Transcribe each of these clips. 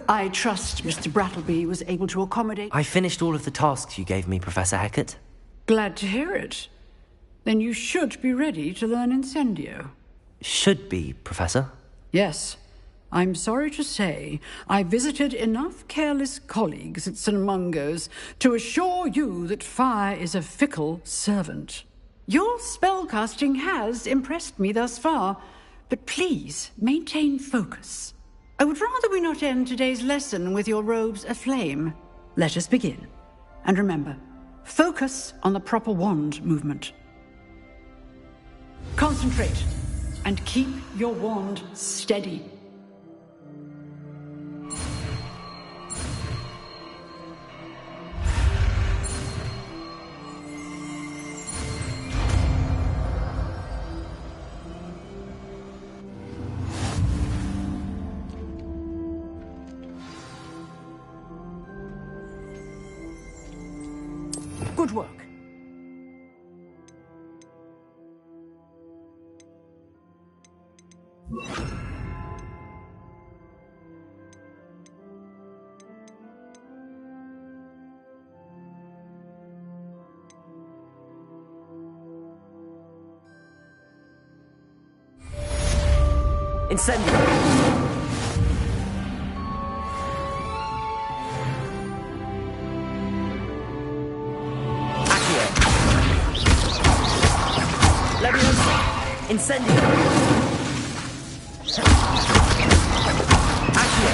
I trust Mr. Brattleby was able to accommodate... I finished all of the tasks you gave me, Professor Hecat. Glad to hear it. Then you should be ready to learn Incendio. Should be, Professor? Yes. I'm sorry to say, I visited enough careless colleagues at St. Mungo's to assure you that fire is a fickle servant. Your spellcasting has impressed me thus far, but please maintain focus. I would rather we not end today's lesson with your robes aflame. Let us begin. And remember, focus on the proper wand movement. Concentrate, and keep your wand steady. Good work. Incendio! Incendio! Accio!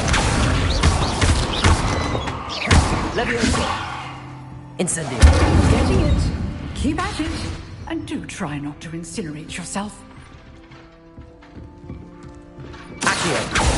Leviosa! Incendio! Getting it. Keep at it. And do try not to incinerate yourself. Accio!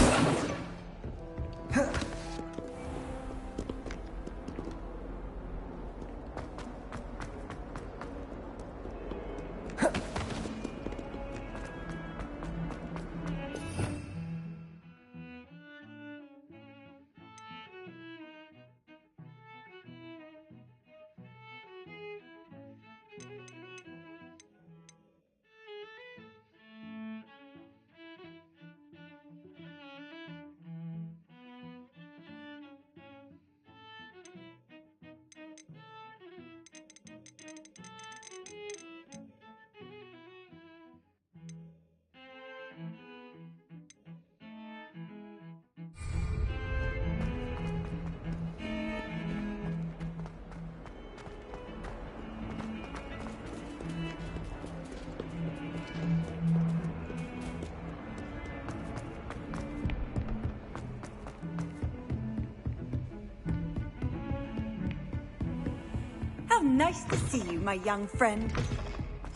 How nice to see you, my young friend.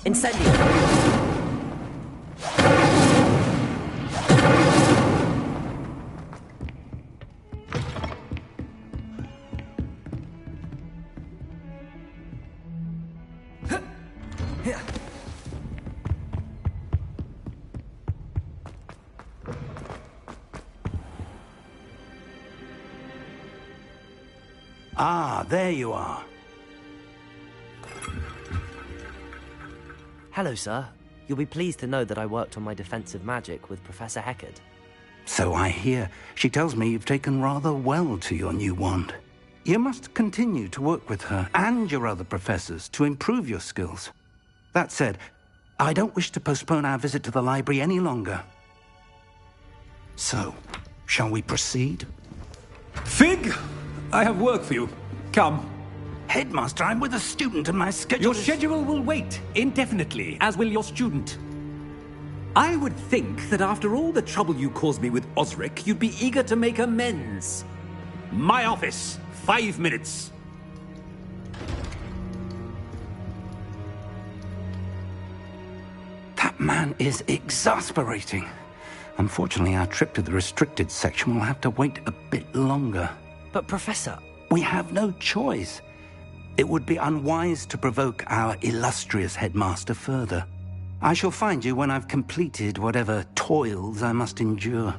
Incendio! Ah, there you are. Hello, sir. You'll be pleased to know that I worked on my defensive magic with Professor Hecat. So I hear. She tells me you've taken rather well to your new wand. You must continue to work with her and your other professors to improve your skills. That said, I don't wish to postpone our visit to the library any longer. So, shall we proceed? Fig! I have work for you. Come. Headmaster, I'm with a student and my schedule Your schedule will wait indefinitely, as will your student. I would think that after all the trouble you caused me with Osric, you'd be eager to make amends. My office. 5 minutes. That man is exasperating. Unfortunately, our trip to the restricted section will have to wait a bit longer. But, Professor... We have no choice. It would be unwise to provoke our illustrious headmaster further. I shall find you when I've completed whatever toils I must endure.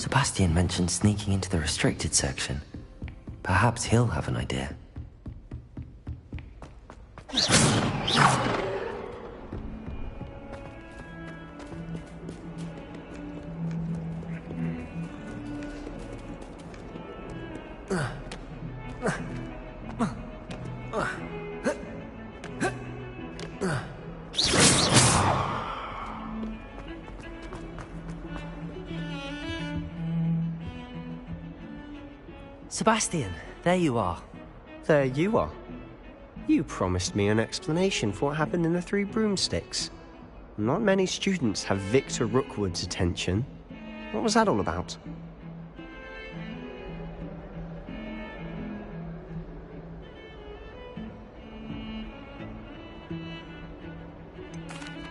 Sebastian mentioned sneaking into the restricted section. Perhaps he'll have an idea. Sebastian, there you are. There you are. You promised me an explanation for what happened in the Three Broomsticks. Not many students have Victor Rookwood's attention. What was that all about?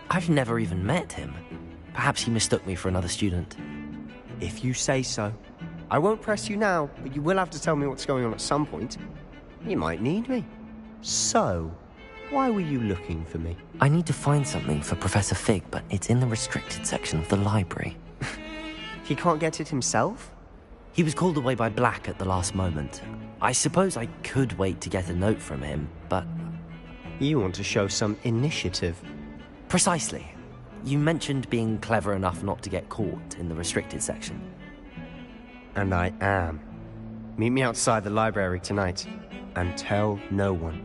I've never even met him. Perhaps he mistook me for another student. If you say so. I won't press you now, but you will have to tell me what's going on at some point. You might need me. So, why were you looking for me? I need to find something for Professor Fig, but it's in the restricted section of the library. He can't get it himself? He was called away by Black at the last moment. I suppose I could wait to get a note from him, but... You want to show some initiative. Precisely. You mentioned being clever enough not to get caught in the restricted section. And I am. Meet me outside the library tonight, and tell no one.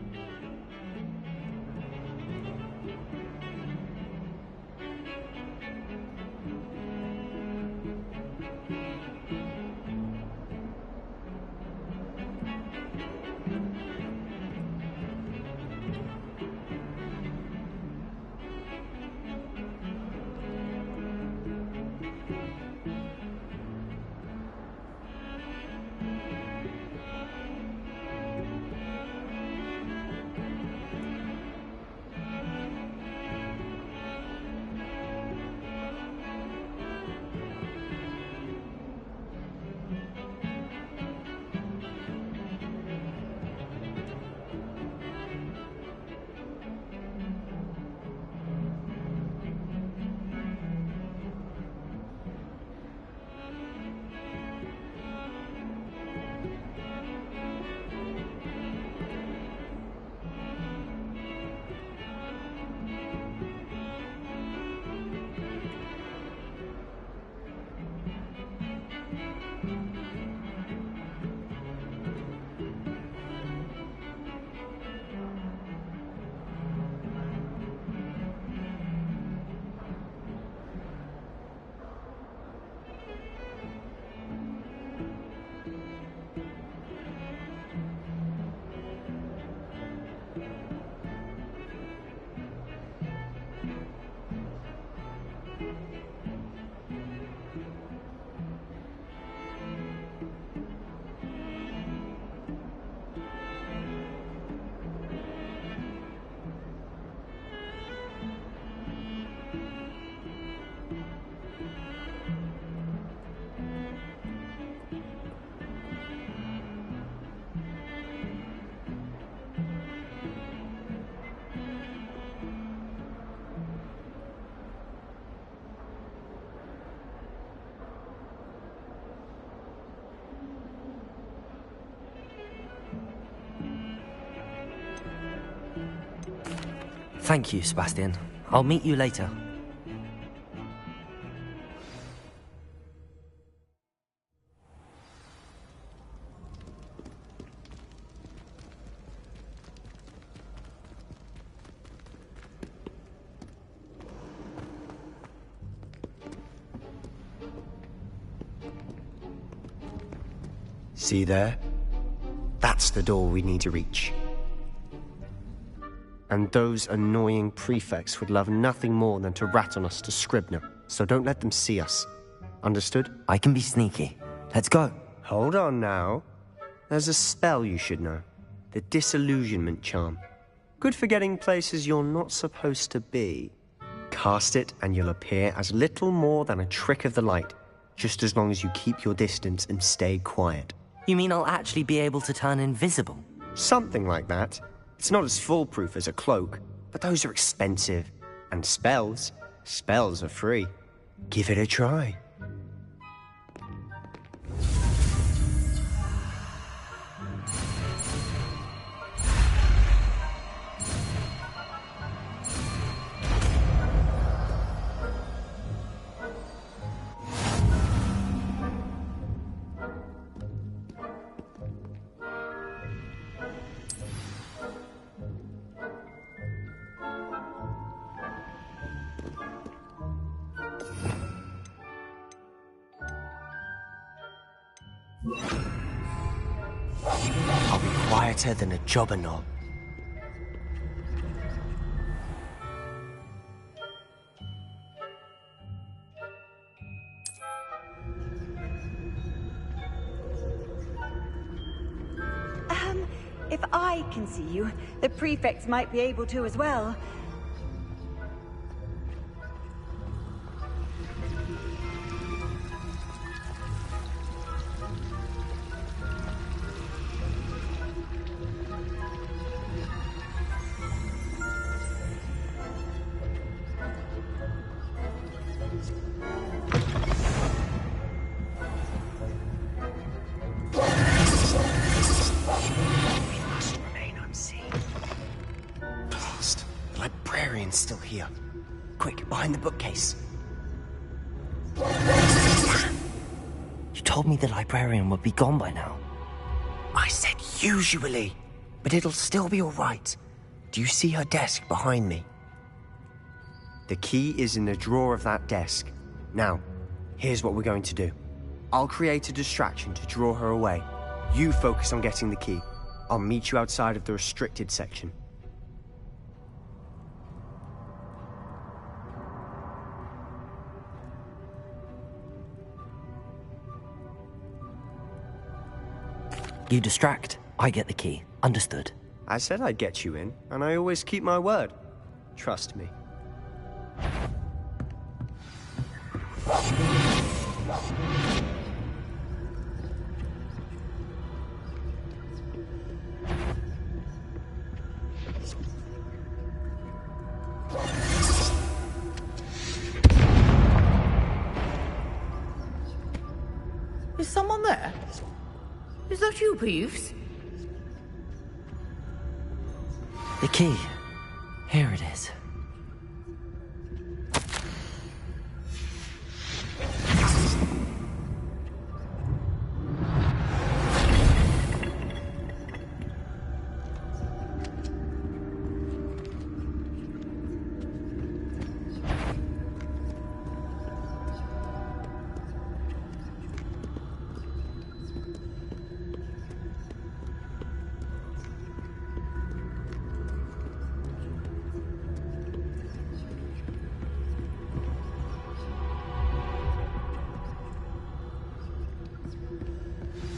Thank you, Sebastian. I'll meet you later. See there? That's the door we need to reach. And those annoying prefects would love nothing more than to rat on us to Scribner, so don't let them see us. Understood? I can be sneaky. Let's go. Hold on now. There's a spell you should know. The Disillusionment Charm. Good for getting places you're not supposed to be. Cast it and you'll appear as little more than a trick of the light, just as long as you keep your distance and stay quiet. You mean I'll actually be able to turn invisible? Something like that. It's not as foolproof as a cloak, but those are expensive. And spells are free. Give it a try. I'll be quieter than a jobber knob. If I can see you, the prefects might be able to as well. Still here. Quick, behind the bookcase. You told me the librarian would be gone by now. I said usually, but it'll still be all right. Do you see her desk behind me? The key is in the drawer of that desk. Now, here's what we're going to do. I'll create a distraction to draw her away. You focus on getting the key. I'll meet you outside of the restricted section. You distract, I get the key. Understood. I said I'd get you in, and I always keep my word. Trust me. Is someone there? Is that you, Peeves? The key. Here it is.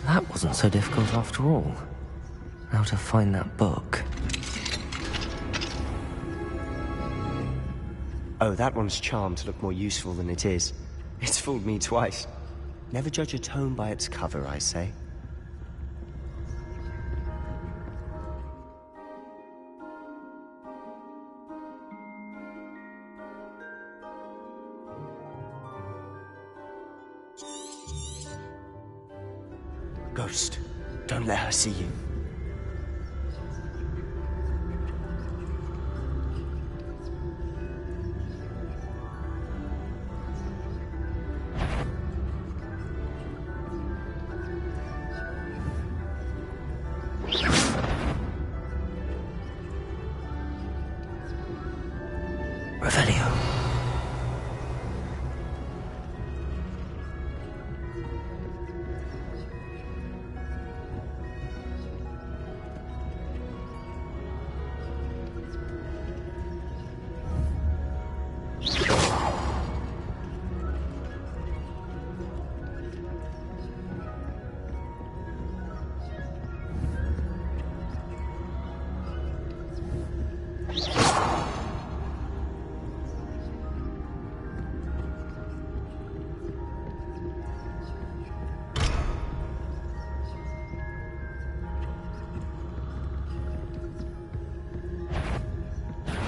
That wasn't so difficult after all. How to find that book. Oh, that one's charmed to look more useful than it is. It's fooled me twice. Never judge a tome by its cover, I say. Ghost, don't let her see you. Revelio.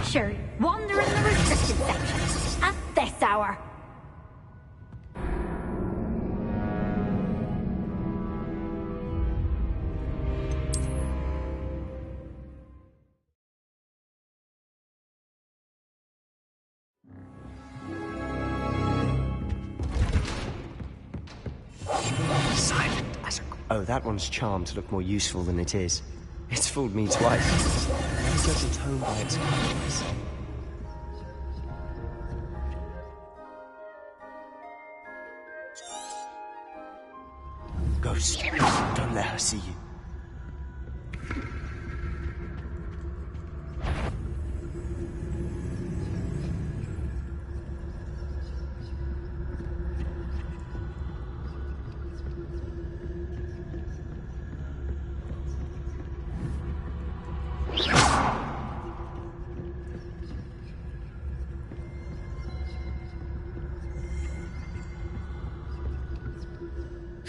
Sure, wander in the restricted section at this hour. Silent as a... Oh, that one's charmed to look more useful than it is. It's fooled me twice. Never judge a tome by its cover, I say. Ghost, don't let her see you.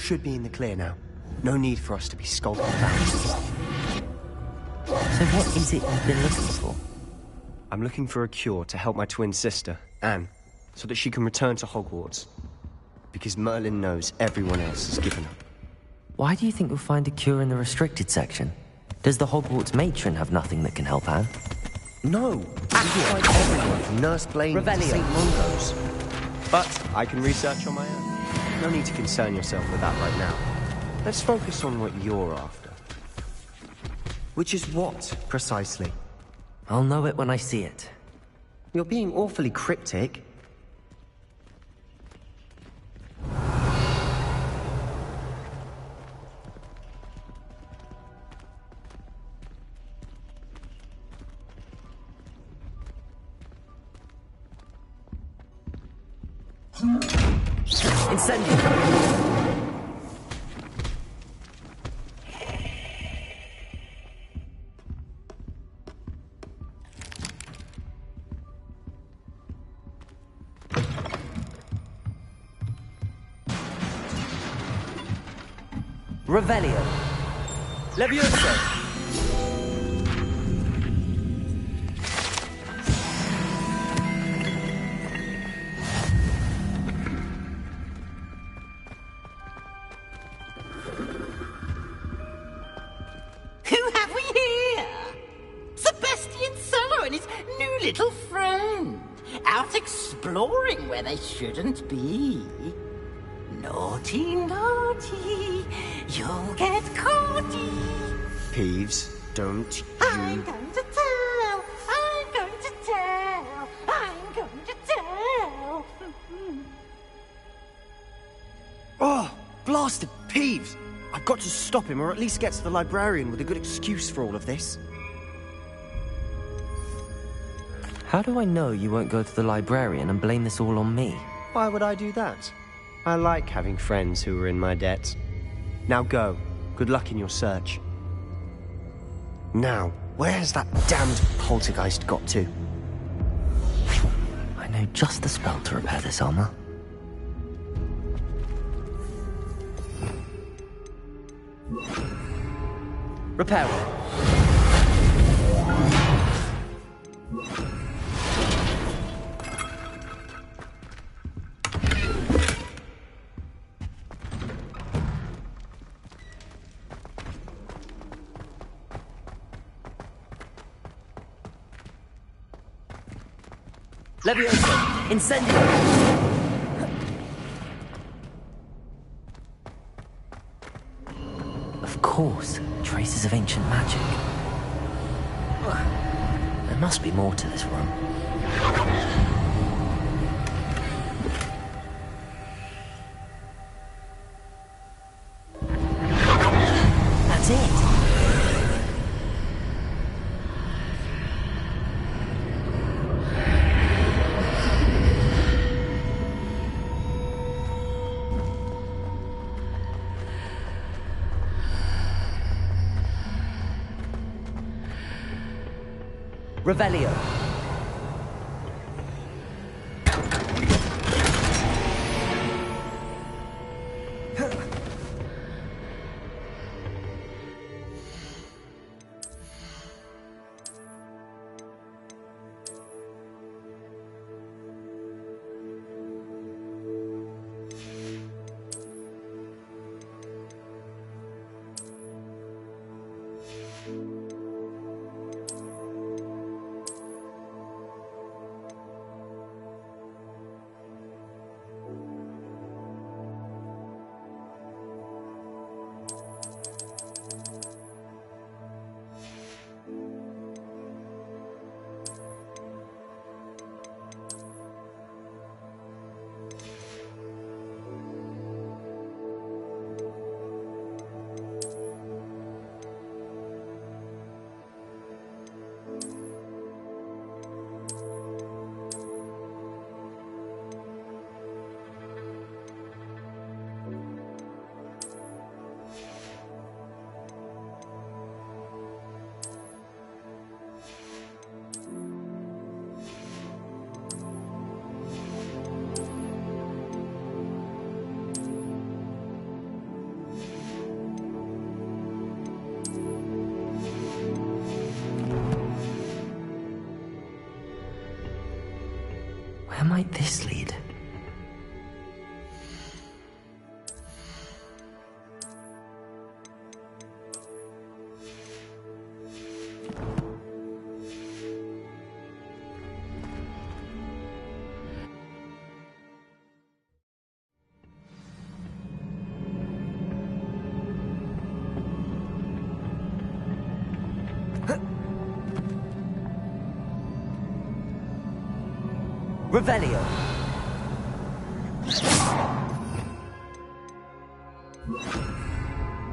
should be in the clear now. No need for us to be skulking about. So what is it you've been looking for? I'm looking for a cure to help my twin sister, Anne, so that she can return to Hogwarts. Because Merlin knows everyone else has given up. Why do you think you'll find a cure in the restricted section? Does the Hogwarts matron have nothing that can help Anne? No! I've tried everyone from Nurse Blaine to St. Mungo's. But I can research on my own. No need to concern yourself with that right now. Let's focus on what you're after. Which is what, precisely? I'll know it when I see it. You're being awfully cryptic. Incendio! Revelio. Levioso. Who have we here? Sebastian Solo and his new little friend. Out exploring where they shouldn't be. Naughty, naughty, you'll get caughty. Peeves, don't I'm you... going to tell, I'm going to tell, I'm going to tell. Oh, blasted Peeves! I've got to stop him, or at least get to the librarian with a good excuse for all of this. How do I know you won't go to the librarian and blame this all on me? Why would I do that? I like having friends who are in my debt. Now go. Good luck in your search. Now, where's that damned poltergeist got to? I know just the spell to repair this armor. Repair it. Levioso! Incendio! Of course, traces of ancient magic. There must be more to this room. That's it! Revelio. might this lead? Revelio.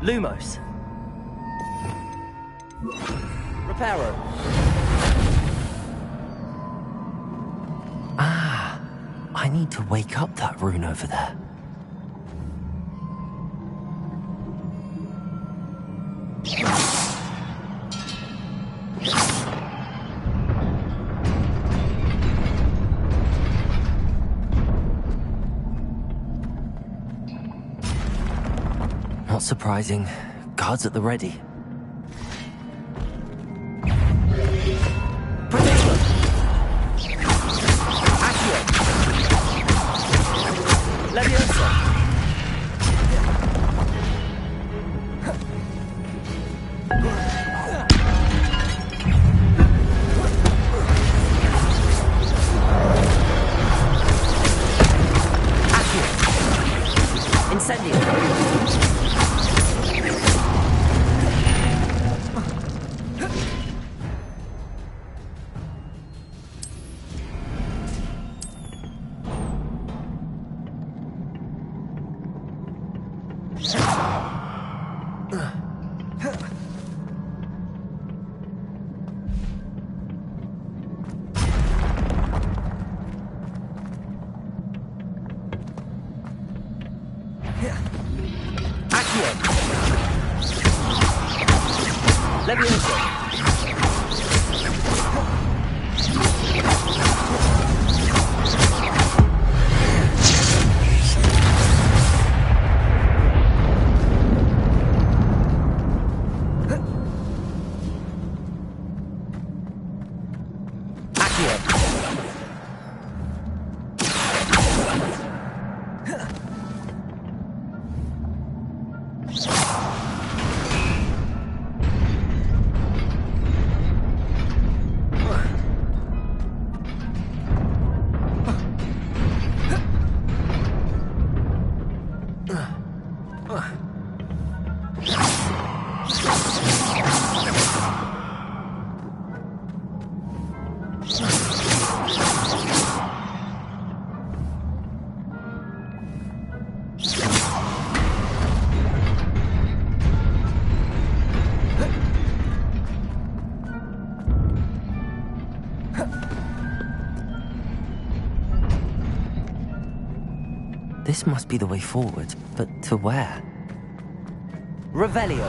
Lumos. Reparo. Ah, I need to wake up that rune over there. Not surprising. Guards at the ready. Protego! Accio! Leviosa! Accio! Incendio! Leviosa! This must be the way forward, but to where? Revelio!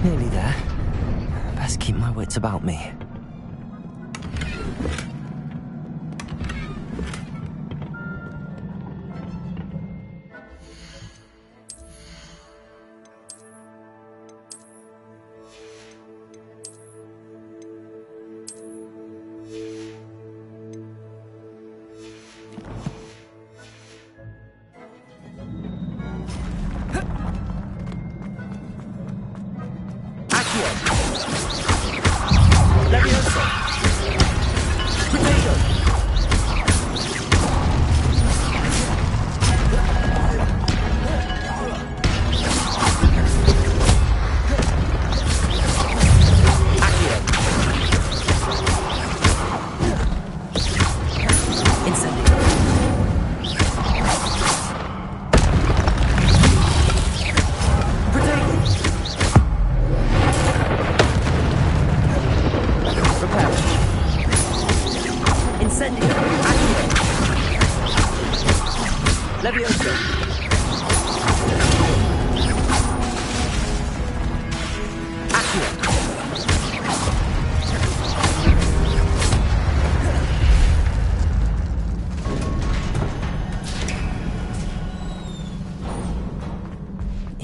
Nearly there. Best keep my wits about me.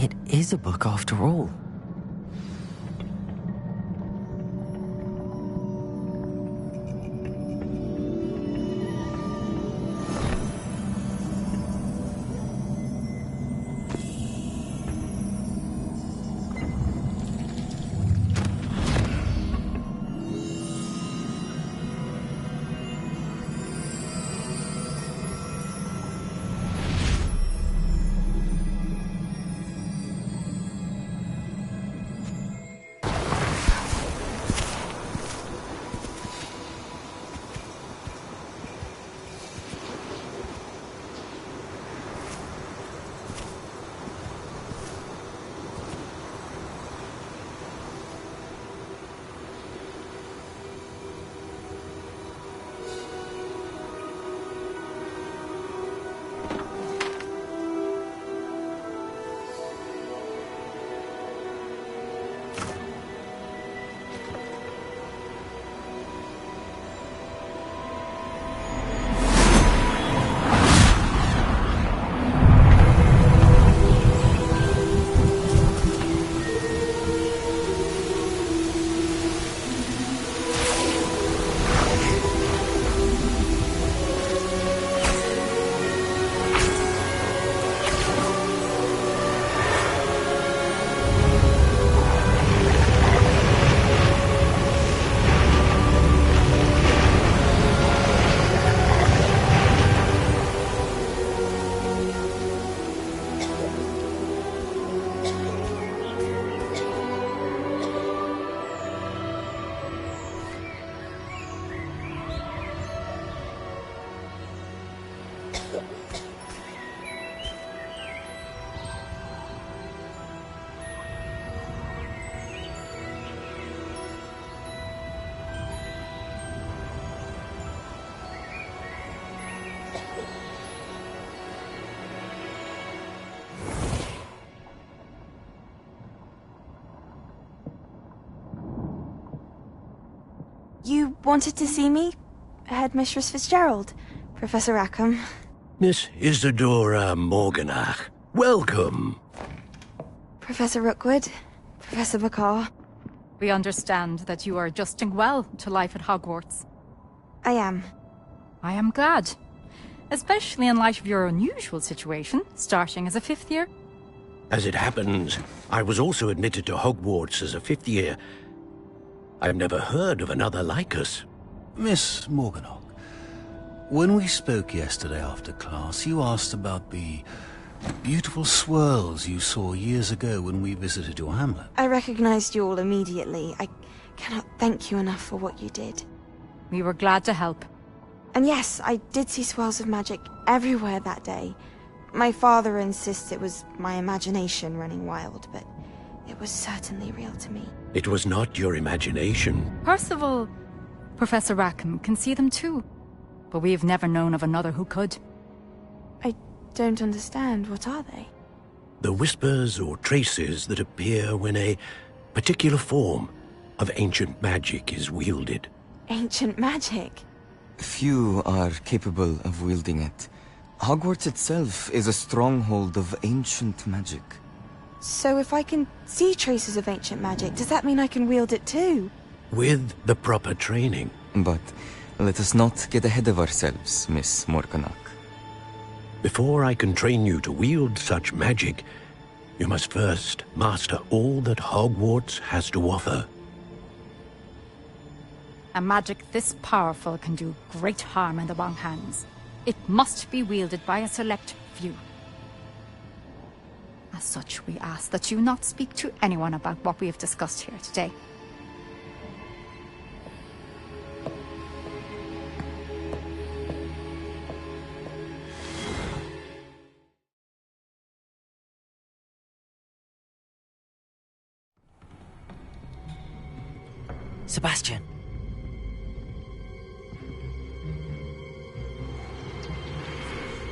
It is a book after all. You wanted to see me? Headmistress Fitzgerald? Professor Rackham? Miss Isadora Morganach, welcome. Professor Rookwood? Professor Bakar? We understand that you are adjusting well to life at Hogwarts. I am. I am glad. Especially in light of your unusual situation, starting as a 5th year. As it happens, I was also admitted to Hogwarts as a 5th year. I've never heard of another like us. Miss Morganach, when we spoke yesterday after class, you asked about the beautiful swirls you saw years ago when we visited your hamlet. I recognized you all immediately. I cannot thank you enough for what you did. We were glad to help. And yes, I did see swirls of magic everywhere that day. My father insists it was my imagination running wild, but it was certainly real to me. It was not your imagination. Percival, Professor Rackham can see them too. But we've never known of another who could. I don't understand. What are they? The whispers or traces that appear when a particular form of ancient magic is wielded. Ancient magic? Few are capable of wielding it. Hogwarts itself is a stronghold of ancient magic. So if I can see traces of ancient magic, does that mean I can wield it too? With the proper training. But let us not get ahead of ourselves, Miss Morganach. Before I can train you to wield such magic, you must first master all that Hogwarts has to offer. A magic this powerful can do great harm in the wrong hands. It must be wielded by a select few. As such, we ask that you not speak to anyone about what we have discussed here today. Sebastian.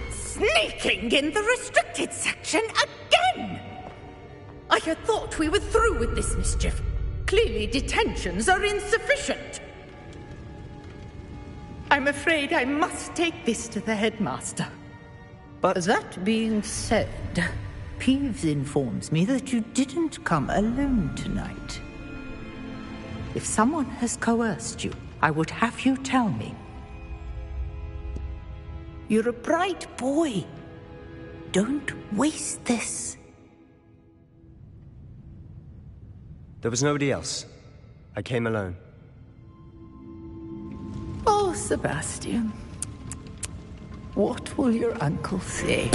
Sneaking in the restricted section again! I had thought we were through with this mischief. Clearly detentions are insufficient. I'm afraid I must take this to the headmaster. But that being said, Peeves informs me that you didn't come alone tonight. If someone has coerced you, I would have you tell me. You're a bright boy. Don't waste this. There was nobody else. I came alone. Oh, Sebastian. What will your uncle say?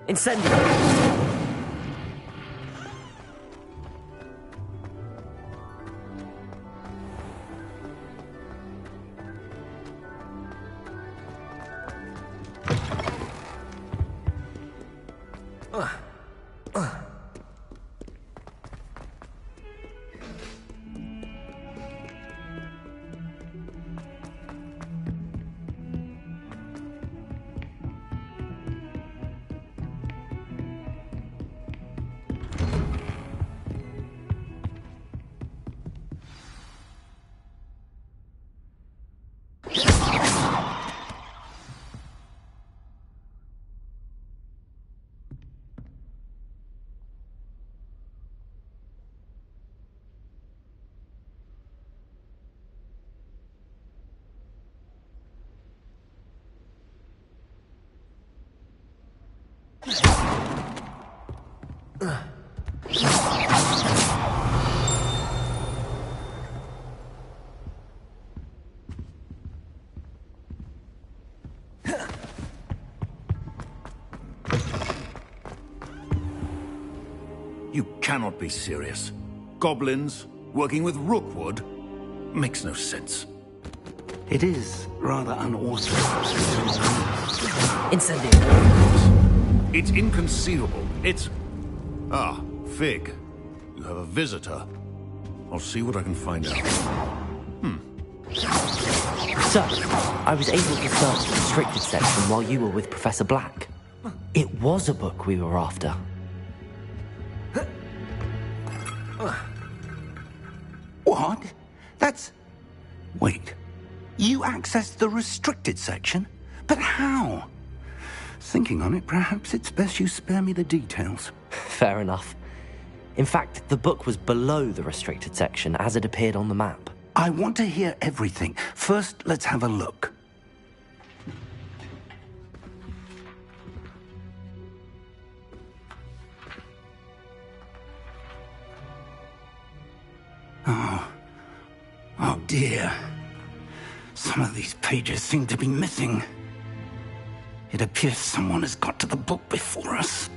Incendio! You cannot be serious. Goblins working with Rookwood makes no sense. It is rather unauthorized. Incendio! It's inconceivable. It's... Ah, Fig. You have a visitor. I'll see what I can find out. So, I was able to search the restricted section while you were with Professor Black. It was a book we were after. What? That's... Wait. You accessed the restricted section? But how? Thinking on it, perhaps it's best you spare me the details. Fair enough. In fact, the book was below the restricted section as it appeared on the map. I want to hear everything. First, let's have a look. Oh dear. Some of these pages seem to be missing. It appears someone has got to the book before us.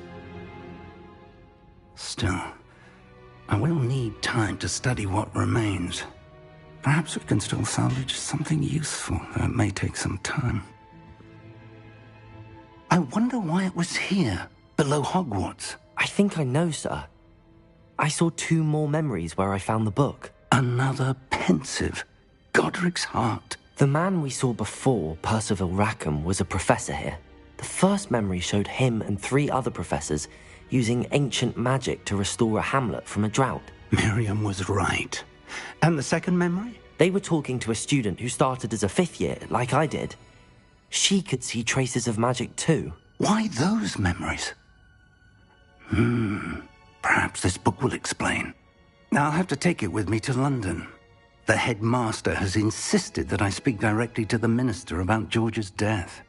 Still, I will need time to study what remains. Perhaps we can still salvage something useful, though it may take some time. I wonder why it was here, below Hogwarts. I think I know, sir. I saw 2 more memories where I found the book. Another pensive. Godric's heart. The man we saw before, Percival Rackham, was a professor here. The first memory showed him and 3 other professors using ancient magic to restore a hamlet from a drought. Miriam was right. And the second memory? They were talking to a student who started as a 5th year, like I did. She could see traces of magic too. Why those memories? Perhaps this book will explain. Now I'll have to take it with me to London. The headmaster has insisted that I speak directly to the minister about George's death.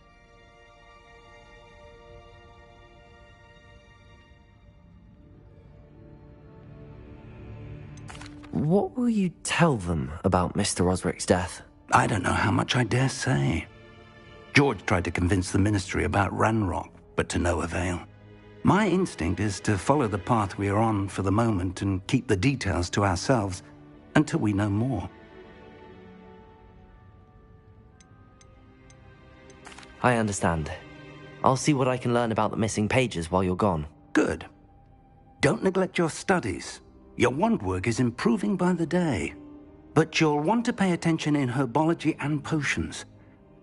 What will you tell them about Mr. Osric's death? I don't know how much I dare say. George tried to convince the Ministry about Ranrock, but to no avail. My instinct is to follow the path we are on for the moment and keep the details to ourselves until we know more. I understand. I'll see what I can learn about the missing pages while you're gone. Good. Don't neglect your studies. Your wand work is improving by the day. But you'll want to pay attention in herbology and potions.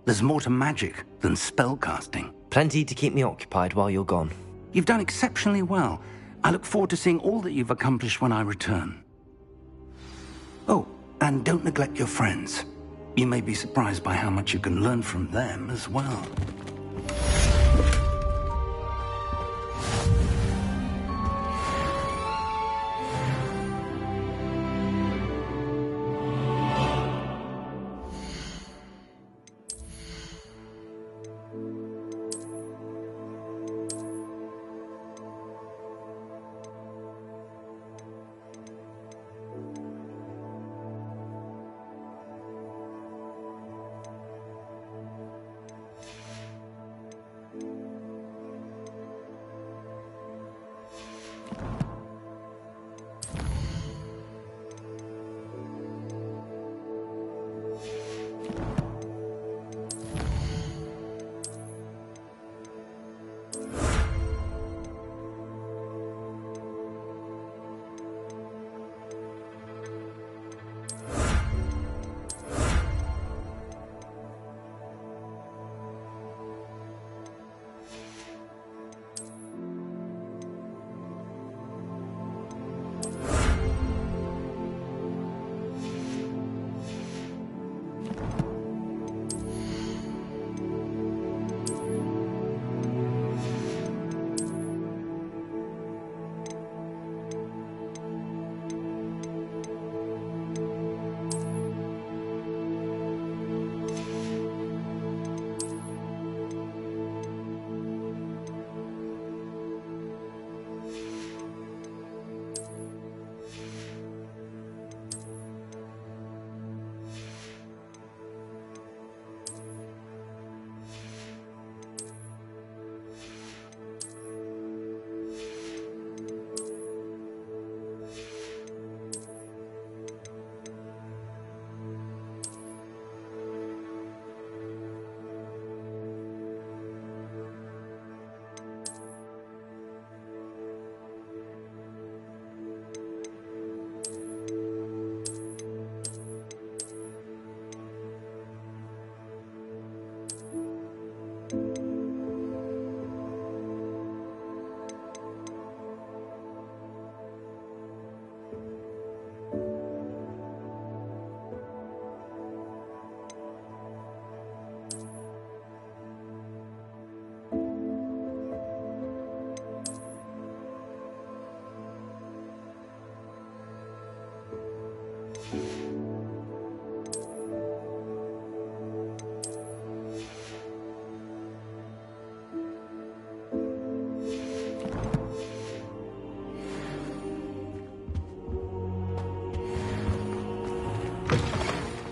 There's more to magic than spellcasting. Plenty to keep me occupied while you're gone. You've done exceptionally well. I look forward to seeing all that you've accomplished when I return. Oh, and don't neglect your friends. You may be surprised by how much you can learn from them as well.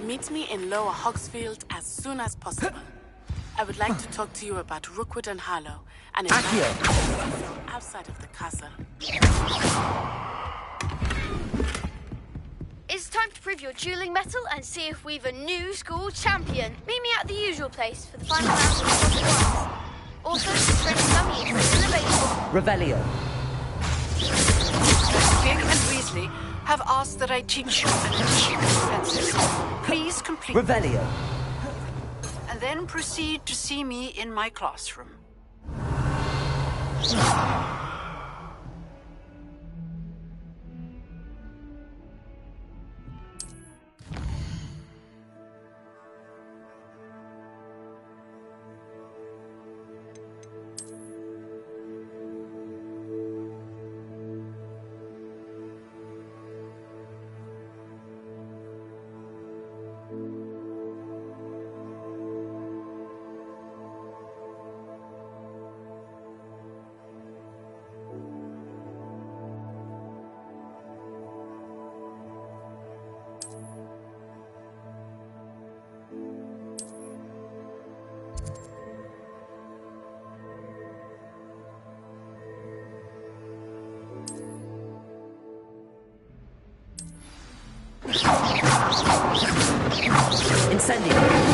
Meet me in Lower Hogsfield as soon as possible. I would like to talk to you about Rookwood and Harlow, and outside of the castle. It's time to prove your dueling mettle and see if we've a new school champion. Meet me at the usual place for the final round of Hoggy Warts. Also, training dummy is still available. Revelio. Fig and Weasley have asked that I teach you an ancient defenses. Please complete Revelio. And then proceed to see me in my classroom. Incendio!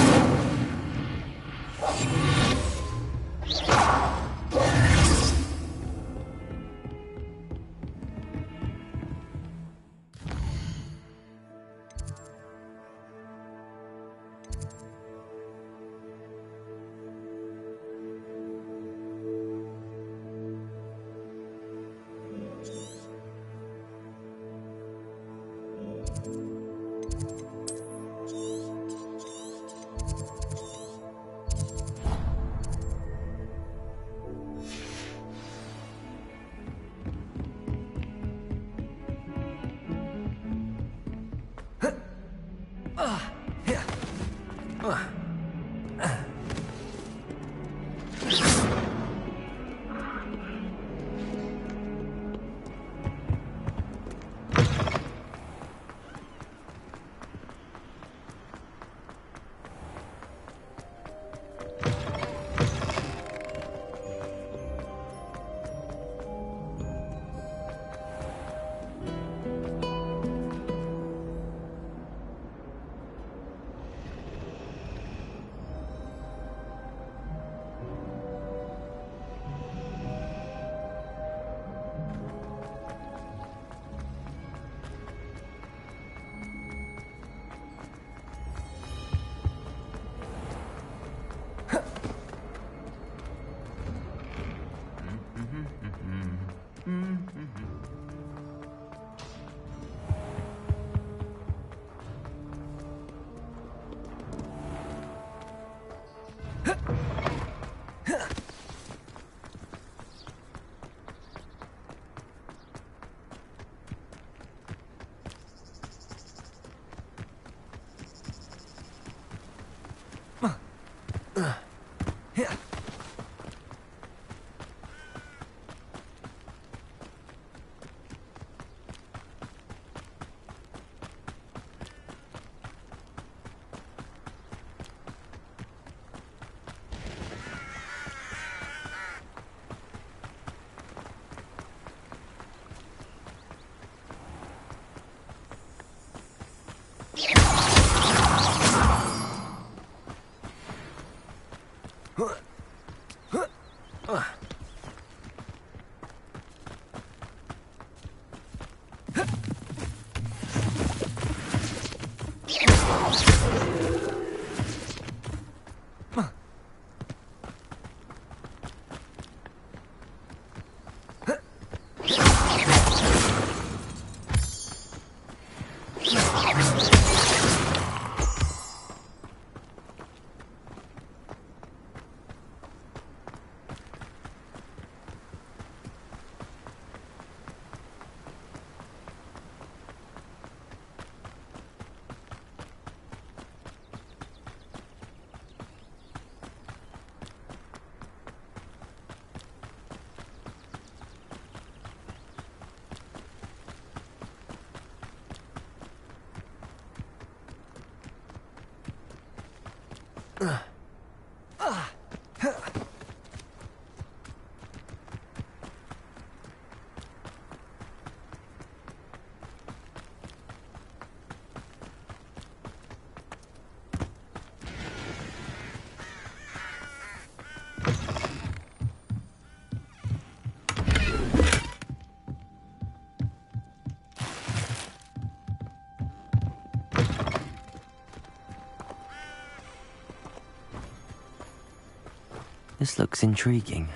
This looks intriguing.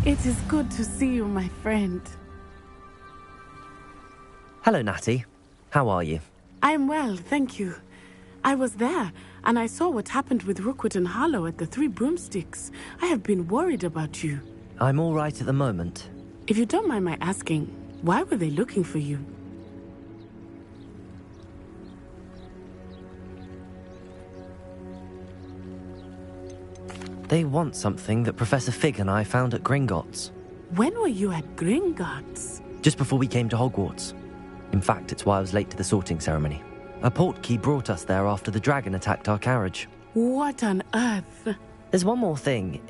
It is good to see you, my friend. Hello, Natty. How are you? I am well, thank you. I was there, and I saw what happened with Rookwood and Harlow at the Three Broomsticks. I have been worried about you. I'm all right at the moment. If you don't mind my asking, why were they looking for you? They want something that Professor Fig and I found at Gringotts. When were you at Gringotts? Just before we came to Hogwarts. In fact, it's why I was late to the sorting ceremony. A portkey brought us there after the dragon attacked our carriage. What on earth? There's one more thing.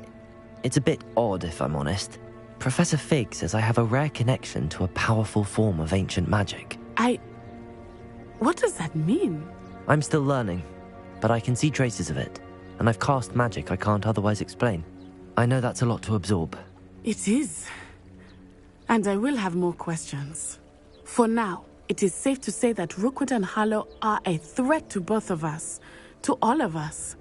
It's a bit odd, if I'm honest. Professor Fig says I have a rare connection to a powerful form of ancient magic. What does that mean? I'm still learning, but I can see traces of it, and I've cast magic I can't otherwise explain. I know that's a lot to absorb. It is. And I will have more questions. For now, it is safe to say that Rookwood and Harlow are a threat to both of us, to all of us,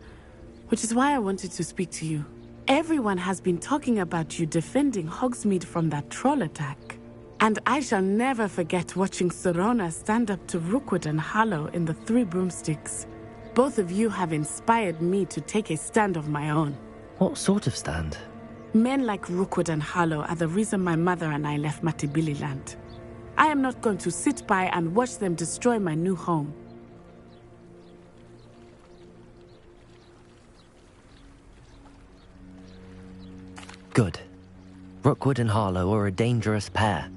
which is why I wanted to speak to you. Everyone has been talking about you defending Hogsmeade from that troll attack. And I shall never forget watching Serona stand up to Rookwood and Harlow in the Three Broomsticks. Both of you have inspired me to take a stand of my own. What sort of stand? Men like Rookwood and Harlow are the reason my mother and I left Matibili-land. I am not going to sit by and watch them destroy my new home. Good. Rookwood and Harlow are a dangerous pair.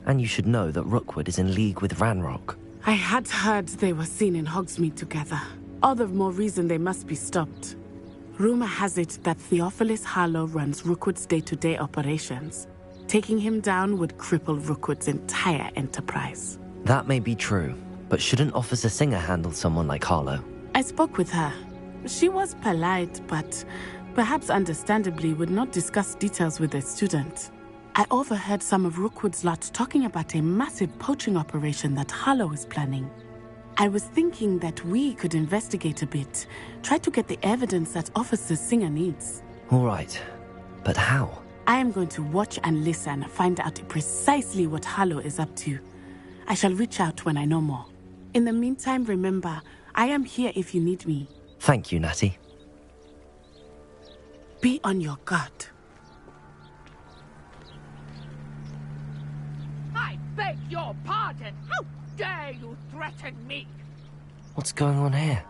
And you should know that Rookwood is in league with Ranrock. I had heard they were seen in Hogsmeade together. All the more reason they must be stopped. Rumor has it that Theophilus Harlow runs Rookwood's day-to-day operations. Taking him down would cripple Rookwood's entire enterprise. That may be true, but shouldn't Officer Singer handle someone like Harlow? I spoke with her. She was polite, but perhaps understandably would not discuss details with a student. I overheard some of Rookwood's lot talking about a massive poaching operation that Harlow is planning. I was thinking that we could investigate a bit, try to get the evidence that Officer Singer needs. All right, but how? I am going to watch and listen, find out precisely what Harlow is up to. I shall reach out when I know more. In the meantime, remember, I am here if you need me. Thank you, Natty. Be on your guard. I beg your pardon. How dare you threaten me? What's going on here?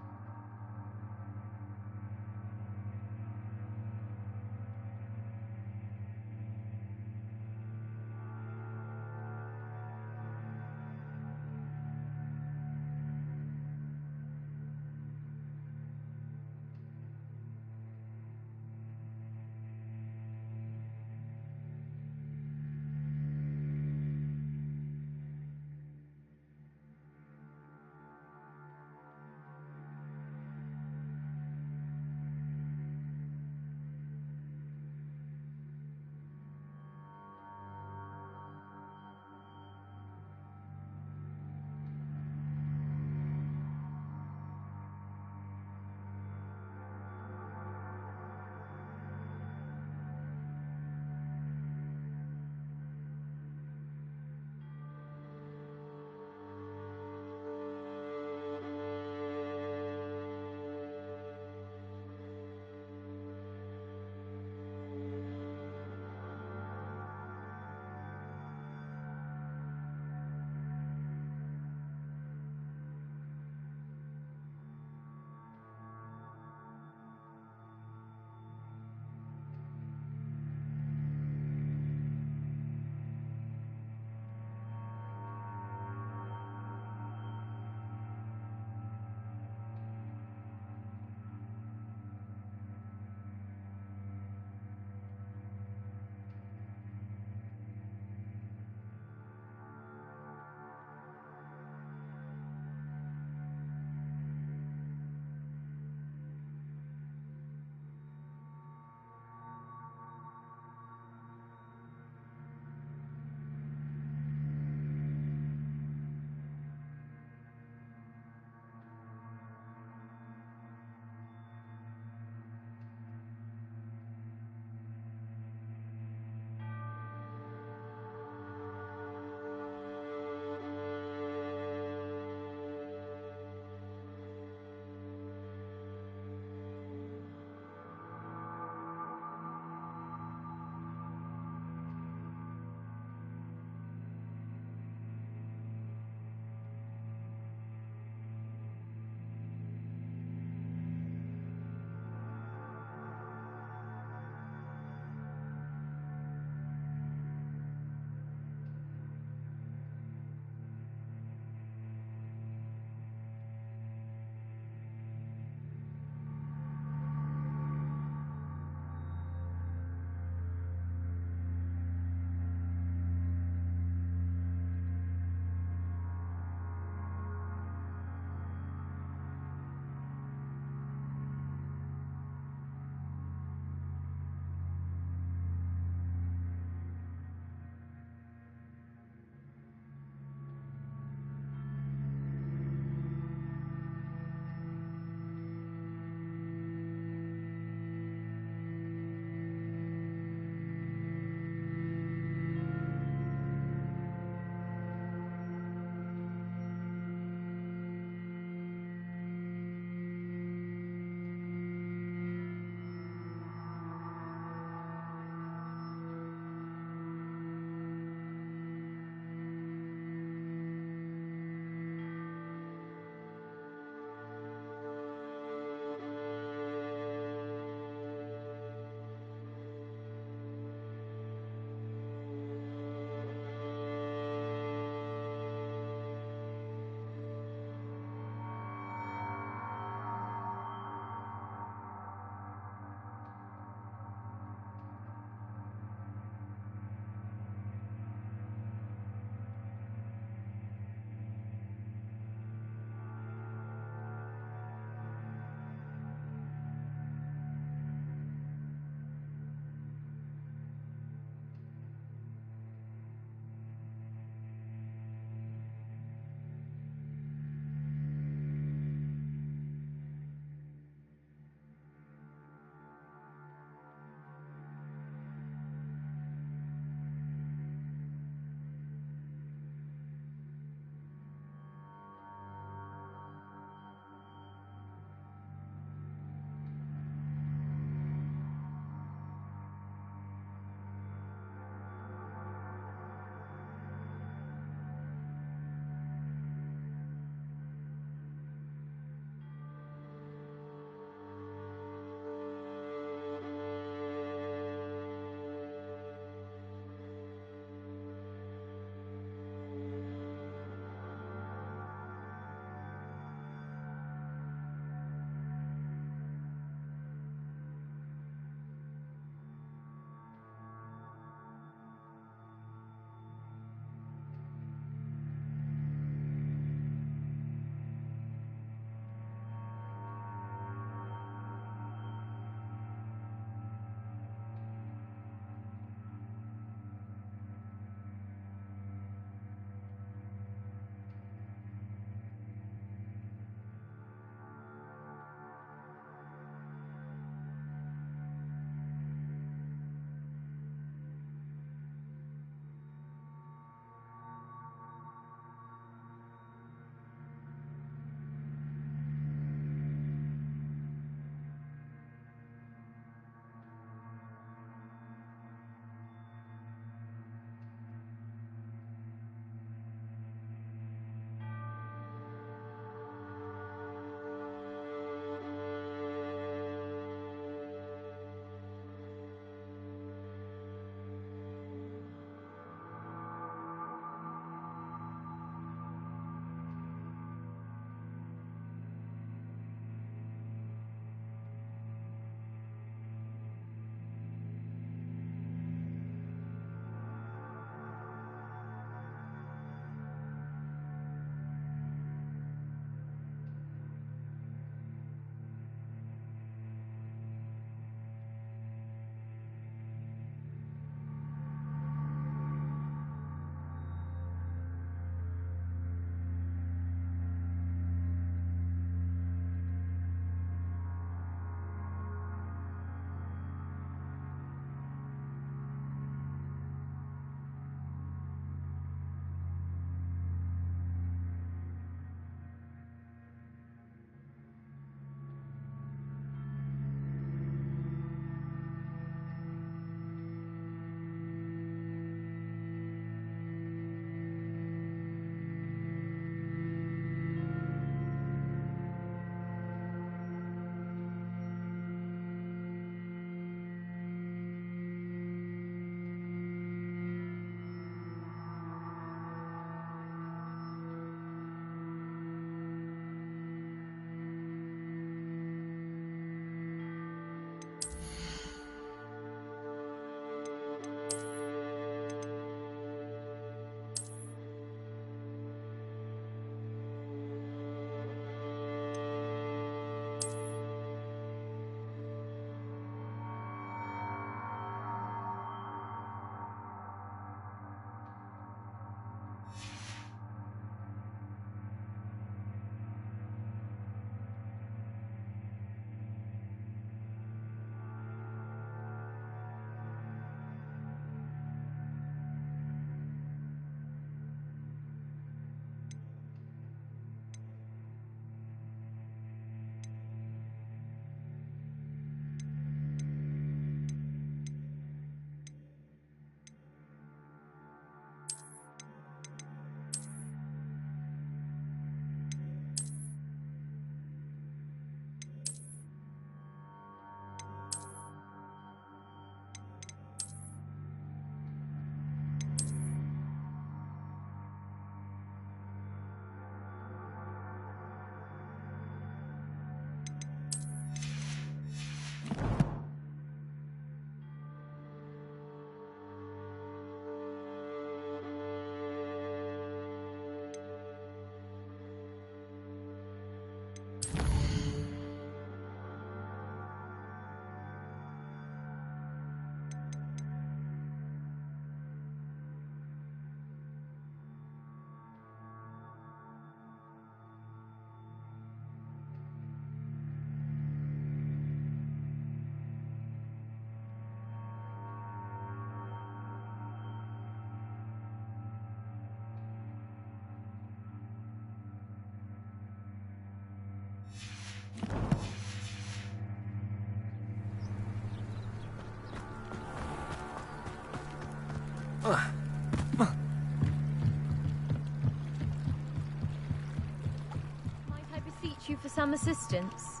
some assistance?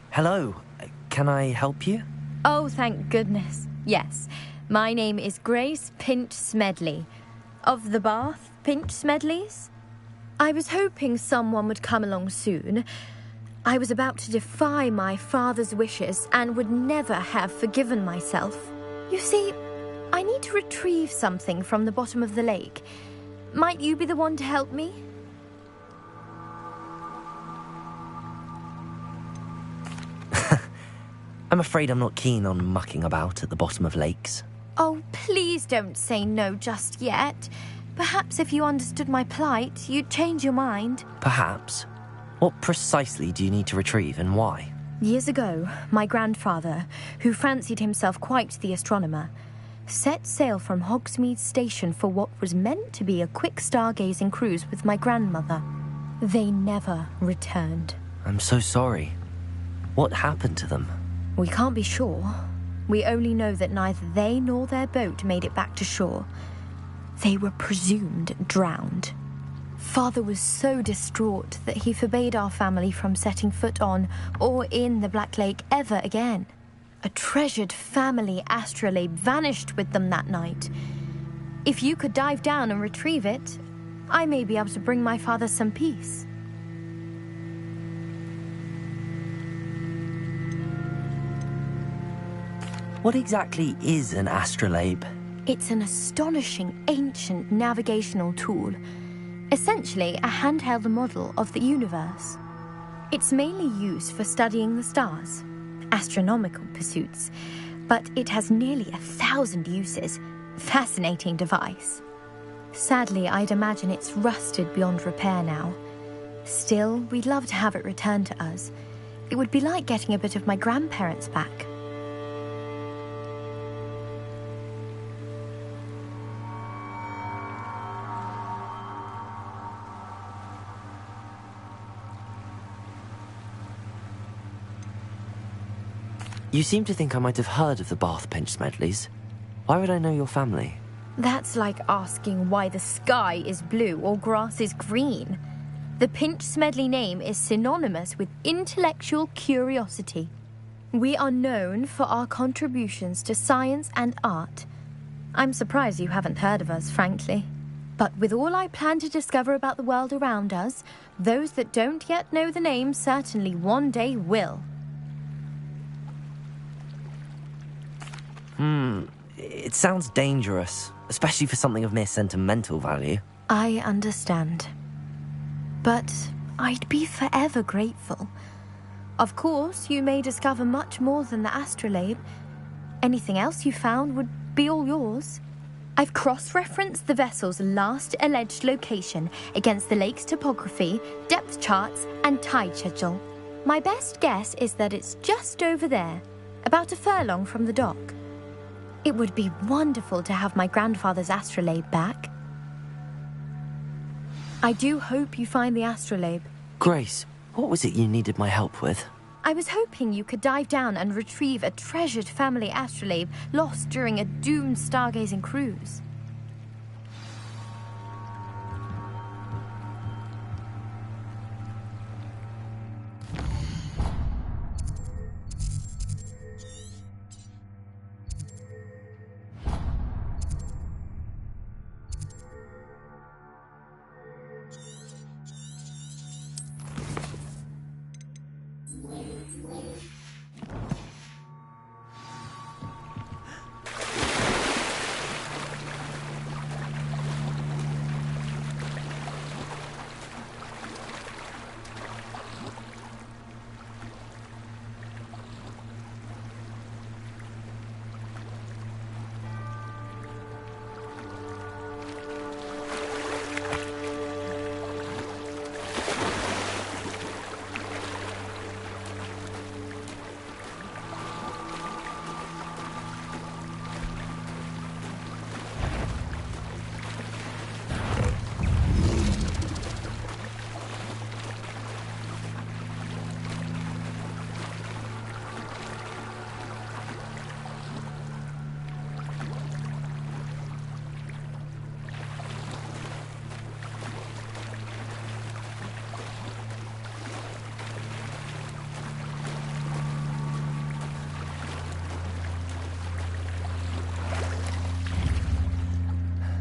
Hello. Can I help you? Oh, thank goodness. Yes. My name is Grace Pinch Smedley. Of the Bath Pinch Smedleys? I was hoping someone would come along soon. I was about to defy my father's wishes and would never have forgiven myself. You see, I need to retrieve something from the bottom of the lake. Might you be the one to help me? I'm afraid I'm not keen on mucking about at the bottom of lakes. Oh, please don't say no just yet. Perhaps if you understood my plight, you'd change your mind. Perhaps. What precisely do you need to retrieve and why? Years ago, my grandfather, who fancied himself quite the astronomer, set sail from Hogsmeade Station for what was meant to be a quick stargazing cruise with my grandmother. They never returned. I'm so sorry. What happened to them? We can't be sure. We only know that neither they nor their boat made it back to shore. They were presumed drowned. Father was so distraught that he forbade our family from setting foot on or in the Black Lake ever again. A treasured family astrolabe vanished with them that night. If you could dive down and retrieve it, I may be able to bring my father some peace. What exactly is an astrolabe? It's an astonishing ancient navigational tool. Essentially, a handheld model of the universe. It's mainly used for studying the stars, astronomical pursuits, but it has nearly 1,000 uses. Fascinating device. Sadly, I'd imagine it's rusted beyond repair now. Still, we'd love to have it returned to us. It would be like getting a bit of my grandparents back. You seem to think I might have heard of the Bath Pinch Smedleys. Why would I know your family? That's like asking why the sky is blue or grass is green. The Pinch Smedley name is synonymous with intellectual curiosity. We are known for our contributions to science and art. I'm surprised you haven't heard of us, frankly. But with all I plan to discover about the world around us, those that don't yet know the name certainly one day will. It sounds dangerous, especially for something of mere sentimental value. I understand. But I'd be forever grateful. Of course, you may discover much more than the astrolabe. Anything else you found would be all yours. I've cross-referenced the vessel's last alleged location against the lake's topography, depth charts, and tide schedule. My best guess is that it's just over there, about a furlong from the dock. It would be wonderful to have my grandfather's astrolabe back. I do hope you find the astrolabe. Grace, what was it you needed my help with? I was hoping you could dive down and retrieve a treasured family astrolabe lost during a doomed stargazing cruise.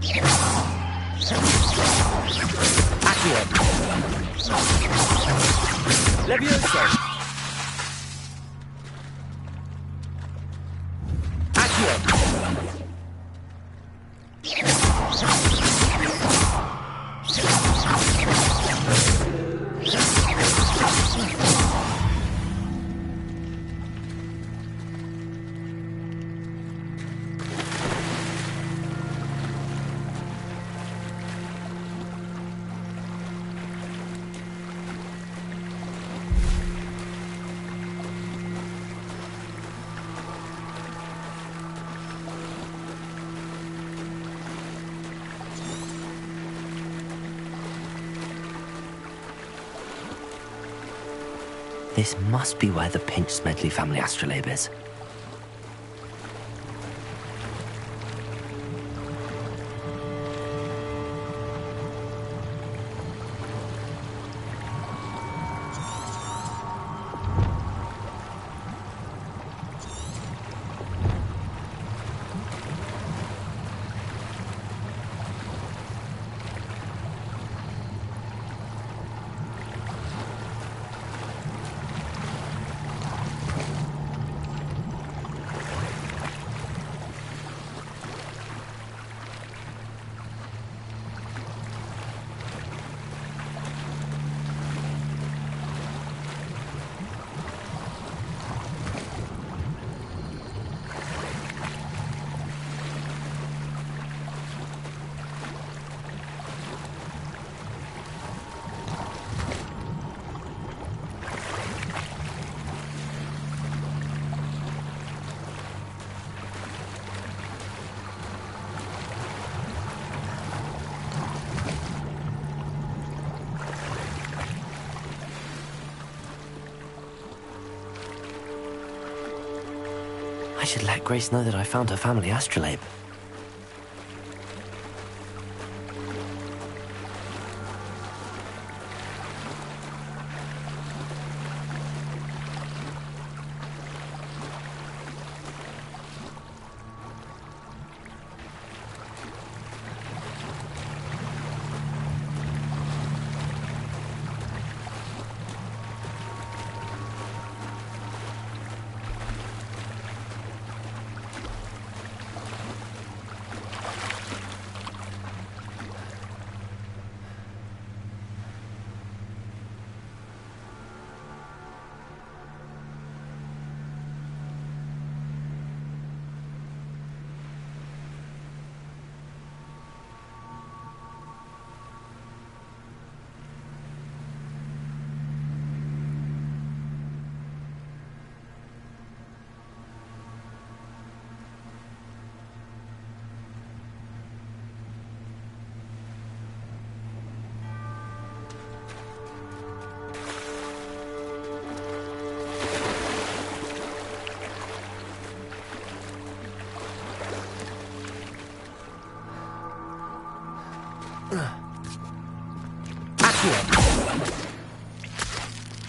Accio. Levioso. Accio. This must be where the Pinch-Smedley family astrolabe is. I should let Grace know that I found her family astrolabe.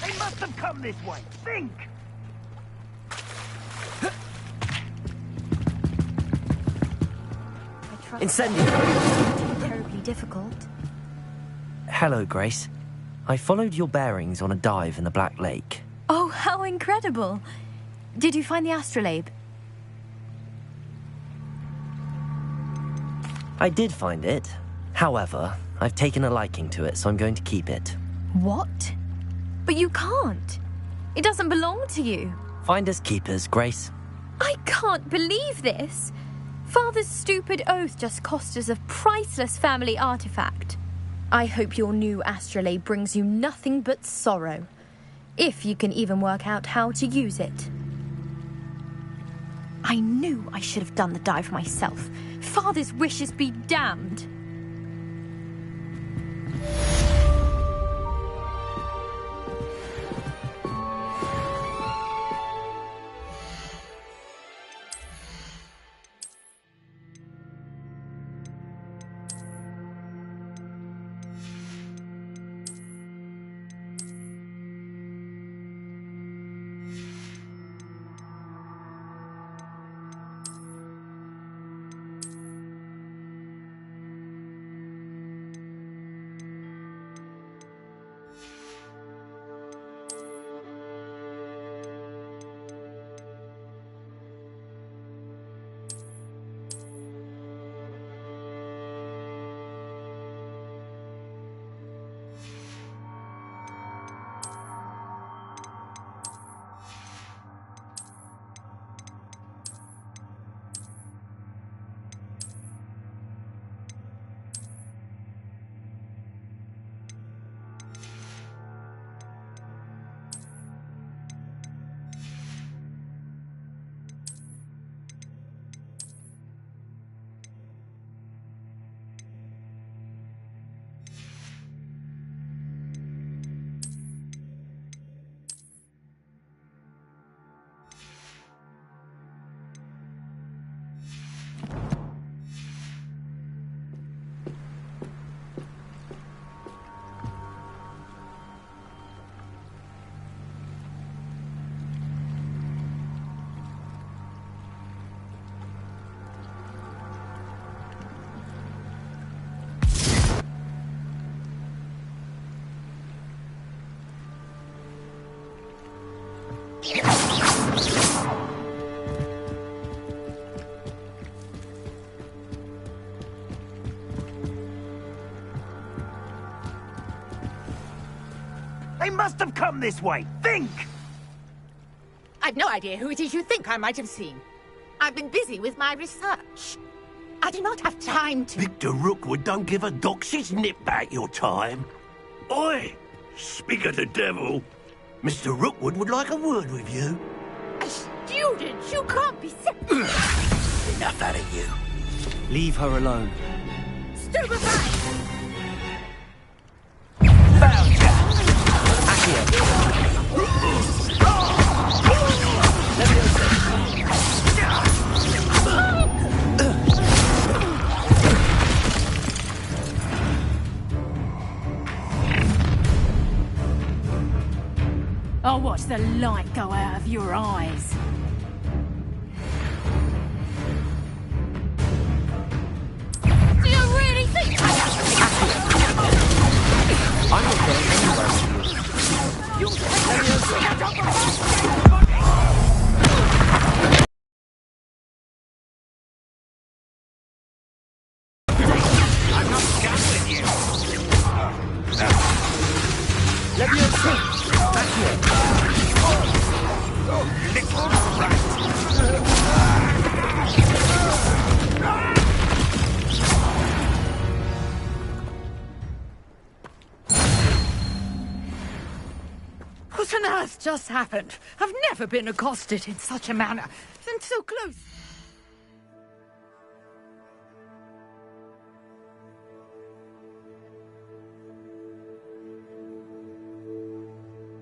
They must have come this way. Think! Incendio! Terribly difficult. Hello, Grace. I followed your bearings on a dive in the Black Lake. Oh, how incredible! Did you find the astrolabe? I did find it. However, I've taken a liking to it, so I'm going to keep it. What? But you can't. It doesn't belong to you. Finders keepers, Grace. I can't believe this. Father's stupid oath just cost us a priceless family artifact. I hope your new astrolabe brings you nothing but sorrow. If you can even work out how to use it. I knew I should have done the dive myself. Father's wishes be damned. They must have come this way. Think! I've no idea who it is you think I might have seen. I've been busy with my research. I do not have time to... Victor Rookwood don't give a doxy's nip back your time. Oi! Speak of the devil. Mr. Rookwood would like a word with you. A student? You can't be Enough out of you. Leave her alone. Stupefy! Found ya! I'll watch the light go out of your eyes. Do you really think I'm not going anywhere with you. I'm not done with you. Little rat. What on earth just happened? I've never been accosted in such a manner. And so close.